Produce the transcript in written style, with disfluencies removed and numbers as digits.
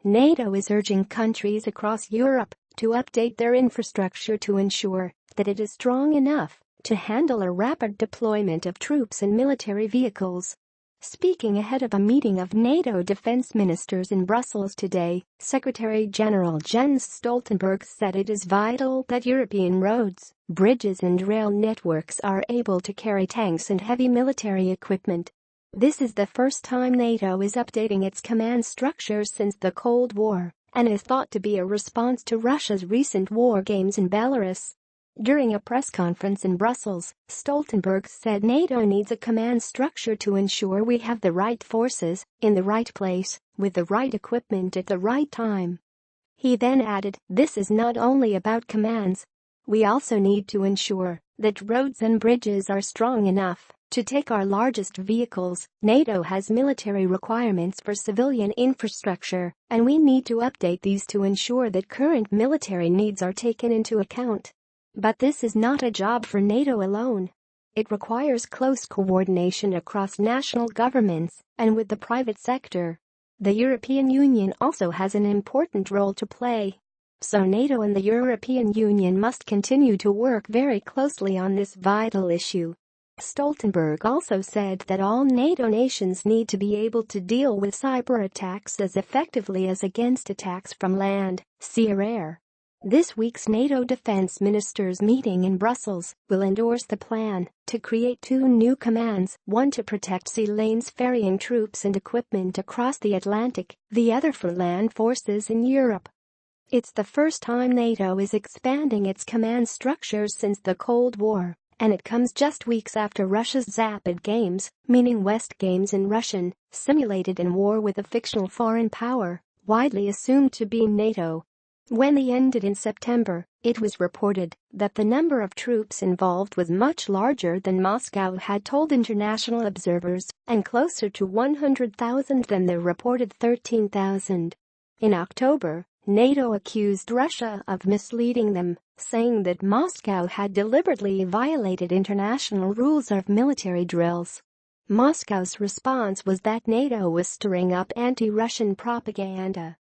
NATO is urging countries across Europe to update their infrastructure to ensure that it is strong enough to handle a rapid deployment of troops and military vehicles. Speaking ahead of a meeting of NATO defense ministers in Brussels today, Secretary-General Jens Stoltenberg said it is vital that European roads, bridges and rail networks are able to carry tanks and heavy military equipment. This is the first time NATO is updating its command structure since the Cold War and is thought to be a response to Russia's recent war games in Belarus. During a press conference in Brussels, Stoltenberg said NATO needs a command structure to ensure we have the right forces in the right place with the right equipment at the right time. He then added, "This is not only about commands. We also need to ensure that roads and bridges are strong enough to take our largest vehicles. NATO has military requirements for civilian infrastructure, and we need to update these to ensure that current military needs are taken into account. But this is not a job for NATO alone. It requires close coordination across national governments and with the private sector. The European Union also has an important role to play. So NATO and the European Union must continue to work very closely on this vital issue." Stoltenberg also said that all NATO nations need to be able to deal with cyber attacks as effectively as against attacks from land, sea or air. This week's NATO defense ministers meeting in Brussels will endorse the plan to create two new commands, one to protect sea lanes ferrying troops and equipment across the Atlantic, the other for land forces in Europe. It's the first time NATO is expanding its command structure since the Cold War, and it comes just weeks after Russia's Zapad Games, meaning West Games in Russian, simulated in war with a fictional foreign power, widely assumed to be NATO. When they ended in September, it was reported that the number of troops involved was much larger than Moscow had told international observers and closer to 100,000 than the reported 13,000. In October, NATO accused Russia of misleading them, saying that Moscow had deliberately violated international rules of military drills. Moscow's response was that NATO was stirring up anti-Russian propaganda.